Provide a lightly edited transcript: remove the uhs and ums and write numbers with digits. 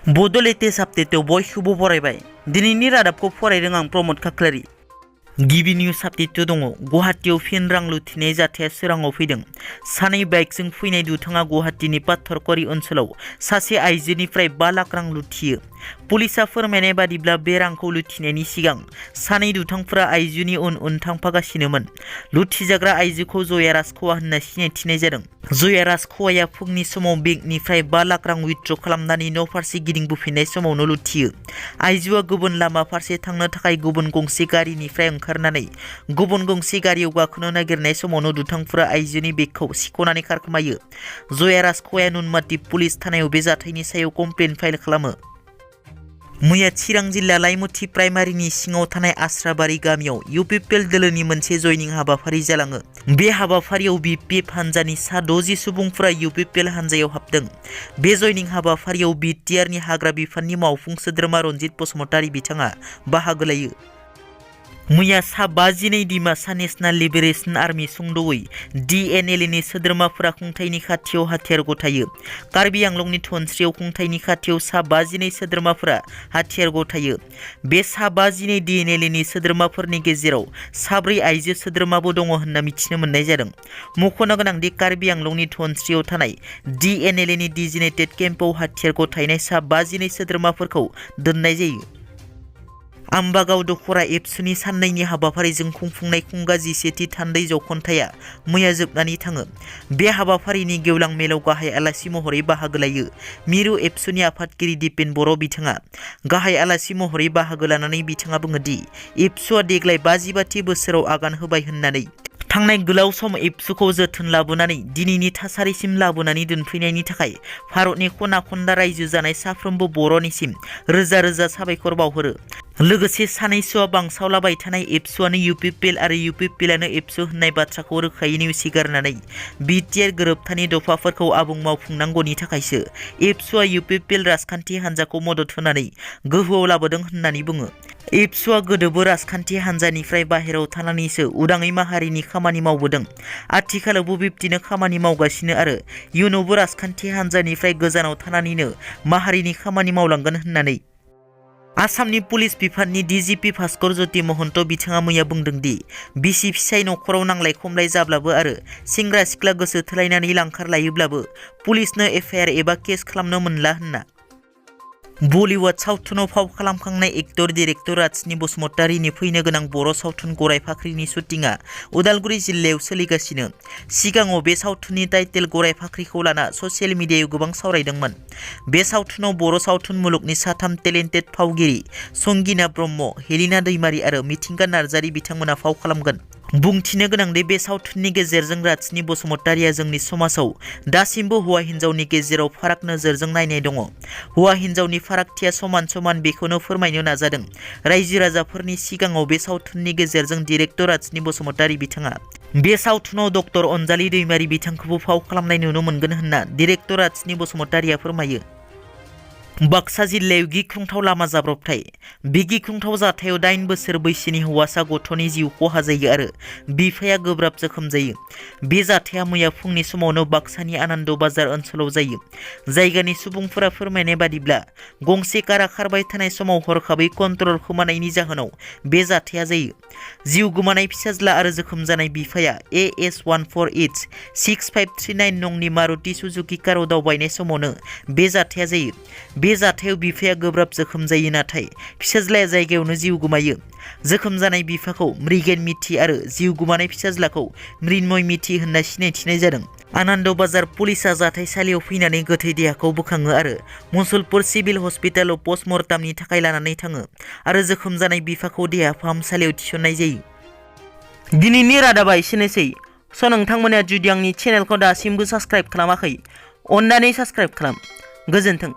Bodo latest update बयखौबो बरायबाय। दिनैनि रादाबखौ फरायदों आं प्रमद खाख्लारि। गिबि निउज आपडेट दङ। गुवाहाटीयाव फिन रां लुथिनाय जाथाया सोराङाव फैदों। सानै बाइकजों फैनाय दुथाङा गुवाहाटीनि पात्थरकरी ओनसोलाव सासे आइजोनिफ्राय 5 लाख रां लुथियो। पुलिसा फोरमायनाय बादिब्ला बे रांखौ लुथिनायनि सिगां सानै दुथांफोरा आइजोनि उन थांफागासिनोमोन। लुथिजाग्रा आइजोखौ जया राजखवा होनना सिनायथिनाय जादों। जया राजखवाया फुंनि समाव बेंकनिफ्राय 5 लाख रां उइथड्र खालामनानै न' फारसे गिदिंबोफिननाय समावनो लुथियो। आइजोआ गुबुन लामा फारसे थांनो थाखाय गुबुन गंसे गारिनिफ्राय ओंखारनानै गुबुन गंसे गारियाव गाखोनो नागिरनाय समावनो दुथांफोरा आइजोनि बेगखौ सिख'नानै खारखोमायो। जया राजखवाया नुनमाटि पुलिस थानायाव बे जाथायनि सायाव कमप्लेन फाइल खालामो। मैया चिरां जिल्ला लाइमुथि प्राइमारिनि सिङाव थानाय आस्राबारि गामियाव UPPL दोलोनि मोनसे जयनिं हाबाफारि जालाङो। बे हाबाफारियाव BPF हानजानि सा 60 सुबुंफोरा UPPL हानजायाव हाबदों। बे जयनिं हाबाफारियाव BTRनि हाग्रा बिफाननि मावफुं सोद्रोमा रनजित बसुमतारी बिथाङा बाहागो लायो। मैया सा 52 डिमासा नेशनेल लिबारेशन आर्मी सुंद'यै DNLनि सोद्रोमाफोरा खुंथायनि खाथियाव हाथियार गथायो। कार्बि आंलंनि धनस्रियाव खुंथायनि खाथियाव सा 52 सोद्रोमाफोरा हाथियार गथायो। बे सा 52 DNLनि सोद्रोमाफोरनि गेजेराव 4 आइजो सोद्रोमाबो दङ होनना मिथिनो मोननाय जादों। मख'नो गोनांदि कार्बि आंलंनि धनस्रियाव थानाय DNLनि डिजिनेटेड केम्पआव हाथियार गथायनाय सा 52 सोद्रोमाफोरखौ दोननाय जायो। आम्बागाव दखरा ABSUनि साननैनि हाबाफारिजों खुंफुंनाय खुंगा 11थि थान्दै जख'न्थाया मैया जोबनानै थाङो। बे हाबाफारिनि गेवलां मेलाव गाहाय आलासि महरै बाहागो लायो मिरु ABSUनि आफादगिरि दिपेन बर' बिथाङा। गाहाय आलासि महरै बाहागो लानानै बिथाङा बुङोदि ABSUआ देग्लाय 55थि बोसोराव आगान होबाय होननानै। थांनाय गोलाव सम ABSUखौ जोथोन लाबोनानै दिनैनि थासारिसिम लाबोनानै दोनफैनायनि थाखाय भारतनि खना खनला रायजो जानाय साफ्रोमबो बर'निसिम रोजा रोजा साबायखर बावहरो। लोगोसे सानैसोआ बांसावलाबाय थानाय ABSUआनो UPPL आरो UPPLआनो ABSU होननाय बाथ्राखौ रोखायै नेवसिगारनानै BTR गोरोबथानि दफाफोरखौ आबुं मावफुंनांगौनि थाखायसो ABSUआ UPPL राजखान्थि हान्जाखौ मदद होनानै गोहोआव लाबोदों होननानै बुङो। ABSUआ गोदोबो राजखान्थि हान्जानिफ्राय बाहेरायाव थानानैसो उदाङै माहारिनि खामानि मावबोदों। आथिखालावबो बिब्दिनो खामानि मावगासिनो आरो इयुनावबो राजखान्थि हान्जानिफ्राय गोजानाव थानानैनो माहारिनि खामानि मावलांगोन होननानै आसामनि पुलिस बिफाननि DGP भास्कर ज्योति महन्त बिथाङा मैया बुंदों दि बिसि फिसाय नखराव नांलाय खमलाय जाब्लाबो आरो सेंग्रा सिख्ला गोसो थोलायनानै लांखार लायोब्लाबो पुलिसनो FIR एबा केस खालामनो मोनला होनना। बलिउड सावथुनाव फाव खालामखांनाय एक्टर डिरेक्टर राजनि बसुमतारीनि फैनो गोनां बर' सावथुन गराय फाख्रिनि शुटिंआ उदालगुरि जिल्लायाव सोलिगासिनो। सिगाङाव बे सावथुननि टाइटेल गराय फाख्रिखौ लाना ससियेल मिडियायाव गोबां सावरायदोंमोन। बे सावथुनाव बर' सावथुन मुलुगनि 3 टेलेन्टेड फावगिरि संगिना ब्रह्म, हेलिना दैमारी आरो मिथिंगा नार्जारी बिथांमोना फाव खालामगोन। बुंथिनो गोनांदि बे सावथुननि गेजेरजों राजनि बसुमतारीया जोंनि समाजाव दासिमबो हौवा हिन्जावनि गेजेराव फाराग नोजोरजों नायनाय दङ। हौवा हिन्जावनि फारागथिया समान समान बेखौनो फोरमायनो नाजादों रायजो राजाफोरनि सिगाङाव बे सावथुननि गेजेरजों डिरेक्टर राजनि बसुमतारी बिथाङा। बे सावथुनाव डक्टर अनजालि दैमारी बिथांखौबो फाव खालामनाय नुनो मोनगोन होनना डिरेक्टर राजनि बसुमतारीया फोरमायो। बाक्सा जिल्लायाव गिख्रंथाव लामा जाब्रबथाय। बे गिख्रंथाव जाथायाव 8 बोसोर बैसोनि हौवासा गथ'नि जिउ खहा जायो आरो बिफाया गोब्राब जोखोम जायो। बे जाथाया मैया फुंनि समावनो बाक्सानि आनन्द बाजार ओनसोलाव जायो। जायगानि सुबुंफोरा फोरमायनाय बादिब्ला गंसे कारा खारबाय थानाय समाव हरखाबै कन्ट्रल खोमानायनि जाहोनाव बे जाथाया जायो। जिउ गोमानाय फिसाज्ला आरो जोखोम जानाय बिफाया AS14H6539 नंनि मारुति सुजुकी काराव दावबायनाय समावनो बे जाथाया जायो। बे जाथायाव बिफाया गोब्राब जोखोम जायो नाथाय फिसाज्लाया जायगायावनो जिउ गोमायो। जोखोम जानाय बिफाखौ मृगेन मिथि आरो जिउ गोमानाय फिसाज्लाखौ मृन्मय मिथि होनना सिनायथिनाय जादों। आनन्द बाजार पुलिसा जाथायसालियाव फैनानै गोथै देहाखौ बोखाङो आरो मुसलपुर सिभिल हस्पिटालाव पस्टमर्टामनि थाखाय लानानै थाङो आरो जोखोम जानाय बिफाखौ देहा फाहामसालियाव थिसननाय जायो। दिनैनि रादाबा एसेनोसै। नोंथांमोना जुदि आंनि चेनेलखौ दासिमबो साबस्क्राइब खालामाखै अन्नानै साबस्क्राइब खालाम। गोजोन्थों।